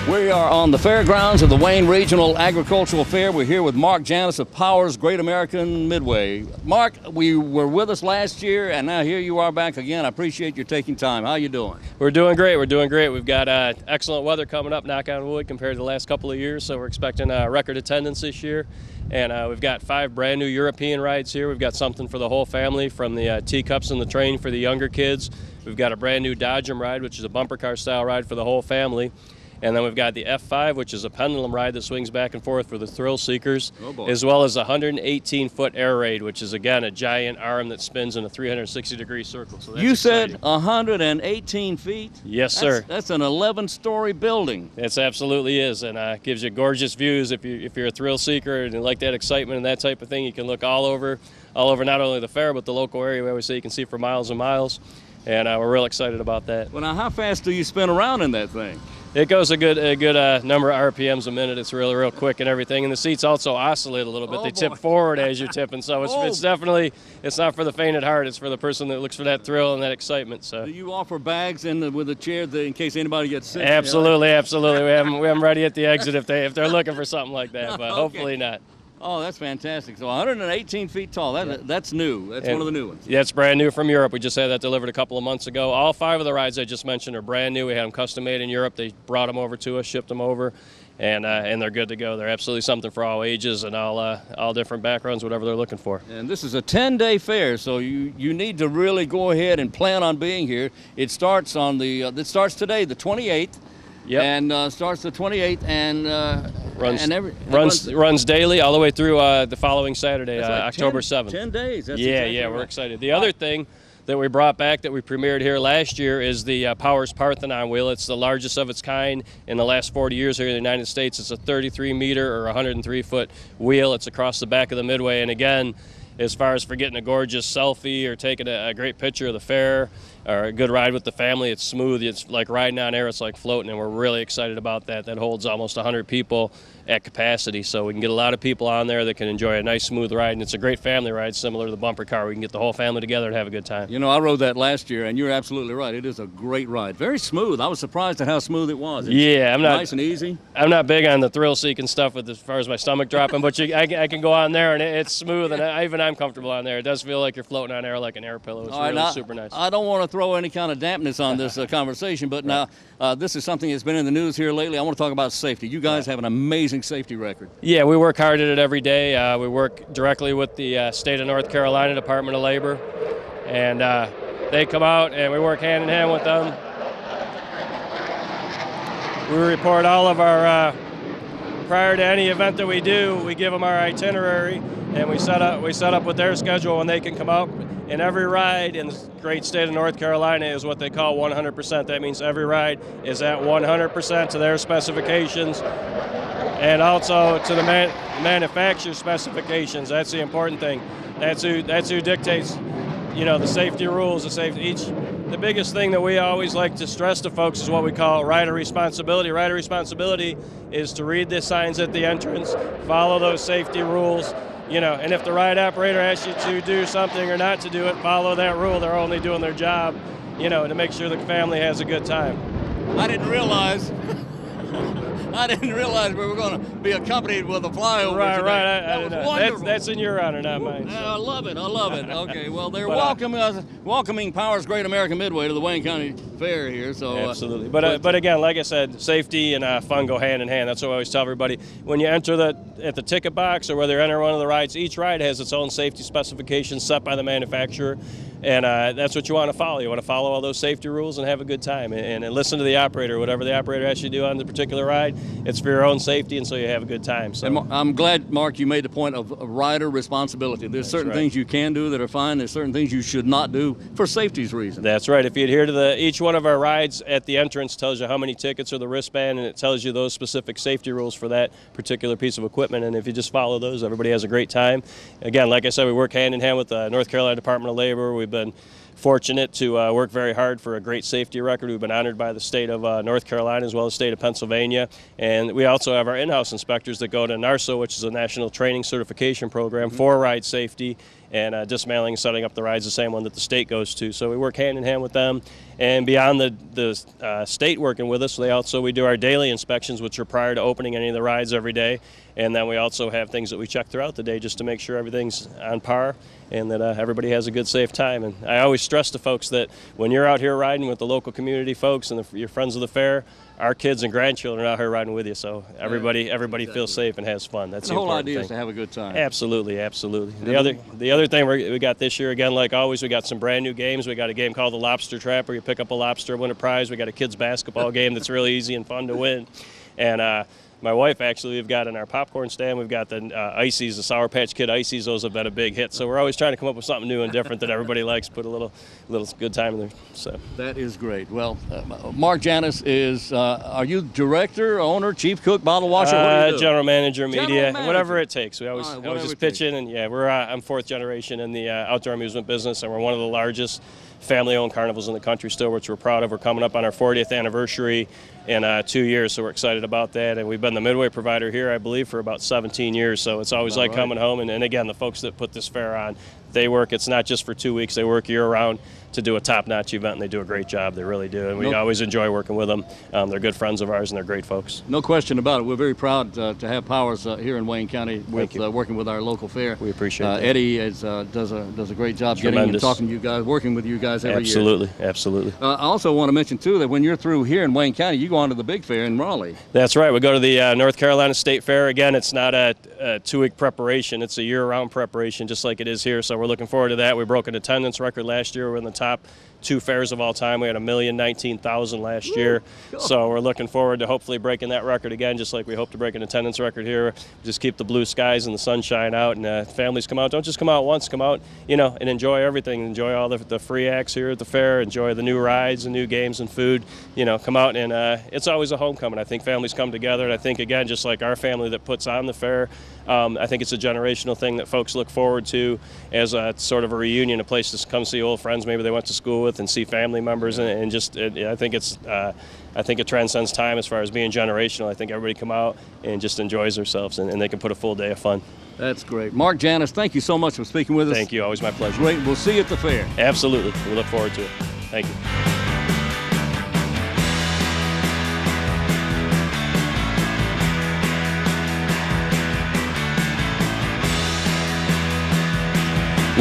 We are on the fairgrounds of the Wayne Regional Agricultural Fair. We're here with Mark Janis of Powers Great American Midway. Mark, we were with us last year, and now here you are back again. I appreciate you taking time. How you doing? We're doing great. We're doing great. We've got excellent weather coming up, knock on wood, compared to the last couple of years, so we're expecting record attendance this year. And we've got 5 brand new European rides here. We've got something for the whole family, from the teacups and the train for the younger kids. We've got a brand new Dodgem ride, which is a bumper car style ride for the whole family. And then we've got the F5, which is a pendulum ride that swings back and forth for the thrill seekers, as well as a 118-foot air raid, which is, again, a giant arm that spins in a 360-degree circle. So that's you exciting. said 118 feet? Yes, sir. That's an 11-story building. It absolutely is, and gives you gorgeous views. If you're a thrill seeker and you like that excitement and that type of thing, you can look all over not only the fair but the local area. We always say you can see for miles and miles, and we're real excited about that. Well, now, how fast do you spin around in that thing? It goes a good number of RPMs a minute. It's really real quick and everything. And the seats also oscillate a little bit. They tip forward as you're tipping. So it's definitely, it's not for the faint at heart. It's for the person that looks for that thrill and that excitement. So. Do you offer bags with a chair in case anybody gets sick? Absolutely, absolutely. We have them ready at the exit if they're looking for something like that. But hopefully not. Oh, that's fantastic. So 118 feet tall, that's new. That's one of the new ones. Yeah, it's brand new from Europe. We just had that delivered a couple of months ago. All 5 of the rides I just mentioned are brand new. We had them custom made in Europe. They brought them over to us, shipped them over, and they're good to go. They're absolutely something for all ages and all different backgrounds, whatever they're looking for. And this is a 10-day fair, so you need to really go ahead and plan on being here. It starts today, the 28th. Yep. And starts the 28th and runs daily all the way through the following Saturday, like October 7th. 10 days. That's yeah, exactly yeah, right. We're excited. The other thing that we brought back that we premiered here last year is the Powers Parthenon wheel. It's the largest of its kind in the last 40 years here in the United States. It's a 33-meter or 103-foot wheel. It's across the back of the Midway. And again, as far as for getting a gorgeous selfie or taking a great picture of the fair or a good ride with the family, it's smooth. It's like riding on air. It's like floating, and we're really excited about that. That holds almost 100 people at capacity, so we can get a lot of people on there that can enjoy a nice, smooth ride, and it's a great family ride similar to the bumper car. We can get the whole family together and have a good time. You know, I rode that last year, and you're absolutely right. It is a great ride. Very smooth. I was surprised at how smooth it was. It's nice and easy. I'm not big on the thrill-seeking stuff as far as my stomach dropping, but I can go on there, and it's smooth, and I'm comfortable on there. It does feel like you're floating on air like an air pillow. It's really super nice. I don't want to throw any kind of dampness on this conversation, but now this is something that's been in the news here lately. I want to talk about safety. You guys have an amazing safety record. Yeah, we work hard at it every day. We work directly with the state of North Carolina Department of Labor, and they come out and we work hand in hand with them. We report all of our, prior to any event that we do, we give them our itinerary, and we set up with their schedule when they can come out. And every ride in the great state of North Carolina is what they call 100%. That means every ride is at 100% to their specifications, and also to the manufacturer specifications. That's the important thing. That's who dictates, the safety rules. The biggest thing that we always like to stress to folks is what we call rider responsibility. Rider responsibility is to read the signs at the entrance, follow those safety rules. And if the ride operator asks you to do something or not to do it, follow that rule. They're only doing their job, to make sure the family has a good time. I didn't realize we were going to be accompanied with a flyover. Right, today. right. That was wonderful. That's in your honor, not mine. So. I love it. Okay, well, they're welcoming Powers Great American Midway to the Wayne County Fair here. So absolutely. But again, like I said, safety and fun go hand in hand. That's what I always tell everybody. When you enter at the ticket box or whether you enter one of the rides, each ride has its own safety specifications set by the manufacturer. And that's what you want to follow. You want to follow all those safety rules and have a good time. And listen to the operator. Whatever the operator asks you to do on the particular ride, it's for your own safety, and so you have a good time. So. And I'm glad, Mark, you made the point of rider responsibility. There's certain things you can do that are fine. There's certain things you should not do for safety's reasons. That's right. If you adhere to each one of our rides at the entrance tells you how many tickets or the wristband, and it tells you those specific safety rules for that particular piece of equipment. And if you just follow those, everybody has a great time. Again, like I said, we work hand in hand with the North Carolina Department of Labor. We've been fortunate to work very hard for a great safety record. We've been honored by the state of North Carolina as well as the state of Pennsylvania. And we also have our in-house inspectors that go to NARSO, which is a national training certification program for ride safety. and dismantling and setting up the rides, the same one that the state goes to. So we work hand in hand with them. And beyond the state working with us, we do our daily inspections, which are prior to opening any of the rides every day. And then we also have things that we check throughout the day just to make sure everything's on par and that everybody has a good, safe time. And I always stress to folks that when you're out here riding with the local community folks and your friends of the fair, our kids and grandchildren are out here riding with you, so everybody feels safe and has fun. That's the whole important idea thing. Is to have a good time. Absolutely, absolutely. The other thing we got this year, again, like always, we got some brand new games. We got a game called the Lobster Trap, where you pick up a lobster, win a prize. We got a kids basketball game that's really easy and fun to win. And my wife, actually, we've got in our popcorn stand, we've got the Ices, the Sour Patch Kid Ices. Those have been a big hit. So we're always trying to come up with something new and different that everybody likes, put a little good time in there. So that is great. Well, Mark Janis is, are you director, owner, chief cook, bottle washer? What do you do? General manager, media, General manager. Whatever it takes. We always just pitch in, and yeah, I'm fourth generation in the outdoor amusement business, and we're one of the largest family-owned carnivals in the country still, which we're proud of. We're coming up on our 40th anniversary in 2 years, so we're excited about that. And we've been the midway provider here, I believe, for about 17 years, so it's always like coming home. And again, the folks that put this fair on, they work, it's not just for 2 weeks, they work year-round to do a top-notch event, and they do a great job. They really do, and we always enjoy working with them. They're good friends of ours, and they're great folks. No question about it. We're very proud to have Powers here in Wayne County with working with our local fair. We appreciate that. Eddie does a great job getting and talking to you guys, working with you guys every year. Absolutely. I also want to mention, too, that when you're through here in Wayne County, you go on to the big fair in Raleigh. That's right. We go to the North Carolina State Fair. Again, it's not a 2-week preparation. It's a year-round preparation, just like it is here, so we're looking forward to that. We broke an attendance record last year. We're in the top 2 fairs of all time. We had 1,019,000 last year. So we're looking forward to hopefully breaking that record again, just like we hope to break an attendance record here. Just keep the blue skies and the sunshine out, and families come out. Don't just come out once, come out, and enjoy everything. Enjoy all the free acts here at the fair. Enjoy the new rides and new games and food. Come out, and it's always a homecoming. I think families come together, and I think, again, just like our family that puts on the fair, I think it's a generational thing that folks look forward to as a sort of a reunion, a place to come see old friends maybe they went to school with and see family members, and just I think it transcends time as far as being generational. I think everybody come out and just enjoys themselves, and they can put a full day of fun. That's great. Mark Janis, thank you so much for speaking with us. Thank you. Always my pleasure. Great. We'll see you at the fair. Absolutely. We look forward to it. Thank you.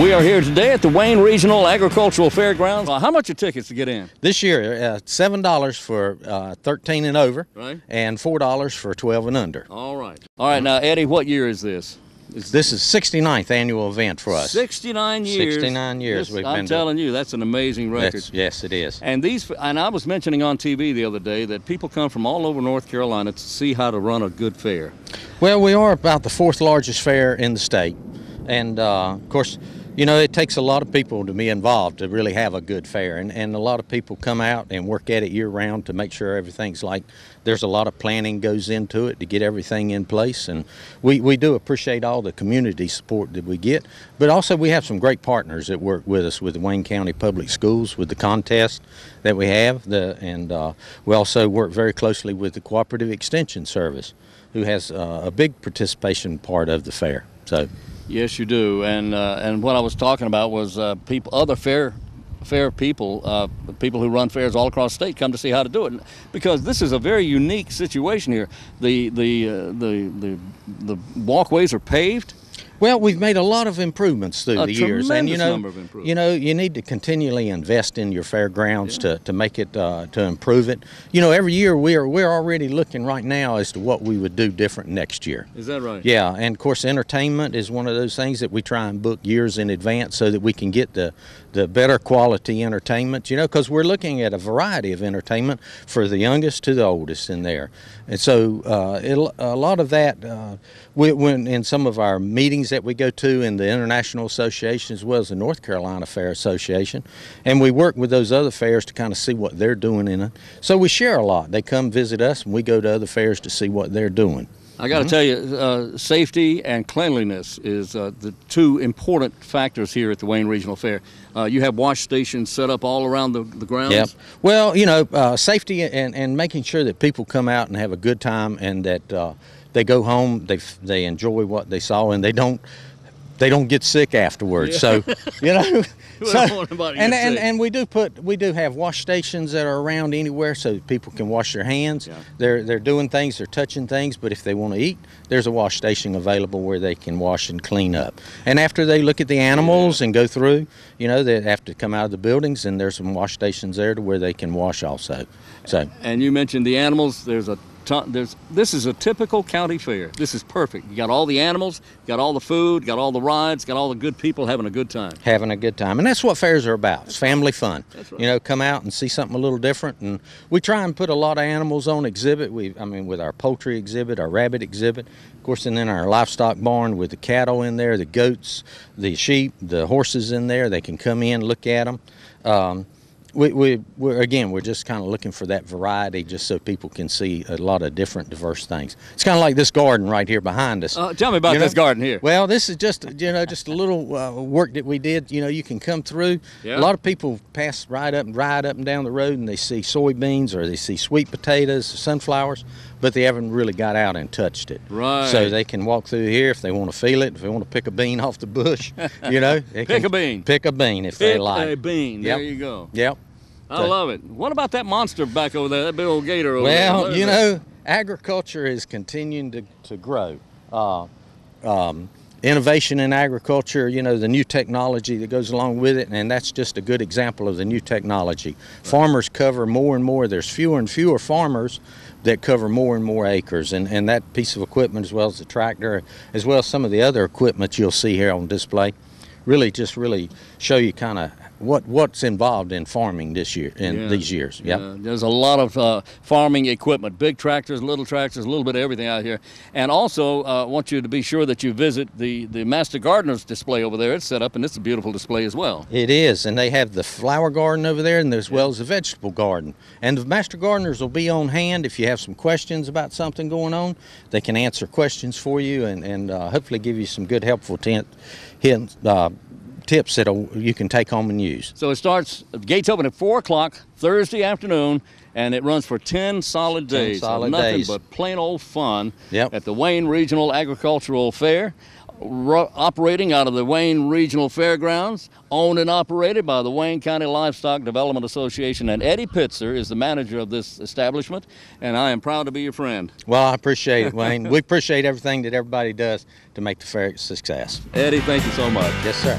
We are here today at the Wayne Regional Agricultural Fairgrounds. How much are tickets to get in? This year, $7 for 13 and over, right, and $4 for 12 and under. All right. All right, now, Eddie, what year is this? This is 69th annual event for us. 69 years. 69 years we've been doing. I'm telling you, that's an amazing record. Yes, it is. And I was mentioning on TV the other day that people come from all over North Carolina to see how to run a good fair. Well, we are about the 4th largest fair in the state. And, of course, it takes a lot of people to be involved to really have a good fair, and a lot of people come out and work at it year-round to make sure everything's like, there's a lot of planning goes into it to get everything in place, and we do appreciate all the community support that we get, but also we have some great partners that work with us with the Wayne County Public Schools, with the contest that we have, and we also work very closely with the Cooperative Extension Service, who has a big participation part of the fair. So. Yes, you do, and what I was talking about was other fair people, people who run fairs all across the state come to see how to do it, because this is a very unique situation here. The walkways are paved. Well, we've made a lot of improvements through the years, and number of improvements. You need to continually invest in your fairgrounds to make it to improve it. Every year we're already looking right now as to what we would do different next year. Is that right? Yeah, and of course entertainment is one of those things that we try and book years in advance so that we can get the better quality entertainment. Because we're looking at a variety of entertainment for the youngest to the oldest in there, and so a lot of that when in some of our meetings that we go to in the International Association as well as the North Carolina Fair Association, and we work with those other fairs to kind of see what they're doing in it. So we share a lot. They come visit us, and we go to other fairs to see what they're doing. I got to tell you, safety and cleanliness is the 2 important factors here at the Wayne Regional Fair. You have wash stations set up all around the grounds? Yep. Well, safety and making sure that people come out and have a good time, and that they go home, they enjoy what they saw, and they don't they don't get sick afterwards. Yeah. So, you know, and we do have wash stations that are around anywhere so people can wash their hands. Yeah. They're doing things, they're touching things, but if they want to eat, there's a wash station available where they can wash and clean up. And after they look at the animals and go through, you know, they have to come out of the buildings, and there's some wash stations there to where they can wash also. So. And you mentioned the animals. There's a this is a typical county fair. This is perfect. You got all the animals, you got all the food, got all the rides, got all the good people having a good time. Having a good time. And that's what fairs are about. It's family fun. That's right. You know, come out and see something a little different. And we try and put a lot of animals on exhibit. With our poultry exhibit, our rabbit exhibit, of course, and then our livestock barn with the cattle in there, the goats, the sheep, the horses in there. They can come in, look at them. We're just kind of looking for that variety, just so people can see a lot of different, diverse things. It's kind of like this garden right here behind us. Tell me about this garden here. Well, this is just a little work that we did. You know, you can come through. Yeah. A lot of people pass right up and down the road, and they see soybeans or they see sweet potatoes, sunflowers, but they haven't really got out and touched it. Right. So they can walk through here if they want to feel it, if they want to pick a bean off the bush. You know, Pick a bean. Pick a bean if they like. Pick a bean. Yep. There you go. Yep. I love it. What about that monster back over there, that big old gator over there? Well, you know, agriculture is continuing to grow. Innovation in agriculture, you know, the new technology that goes along with it, and that's just a good example of the new technology. Right. Farmers cover more and more. There's fewer and fewer farmers that cover more and more acres, and that piece of equipment, as well as the tractor, as well as some of the other equipment you'll see here on display, really show you kind of what's involved in farming this year, these years. Yep. Yeah, there's a lot of farming equipment, big tractors, a little bit of everything out here. And also, I want you to be sure that you visit the Master Gardener's display over there. It's set up, and it's a beautiful display as well. It is, and they have the flower garden over there, and as well as the vegetable garden. And the Master Gardeners will be on hand if you have some questions about something going on. They can answer questions for you and hopefully give you some good, helpful tips that you can take home and use. So it starts, the gates open at 4 o'clock Thursday afternoon, and it runs for 10 solid days. 10 solid nothing days. but plain old fun Yep. at the Wayne Regional Agricultural Fair, operating out of the Wayne Regional Fairgrounds, owned and operated by the Wayne County Livestock Development Association. And Eddie Pitzer is the manager of this establishment, and I am proud to be your friend. Well, I appreciate it, Wayne. We appreciate everything that everybody does to make the fair a success. Eddie, thank you so much. Yes, sir.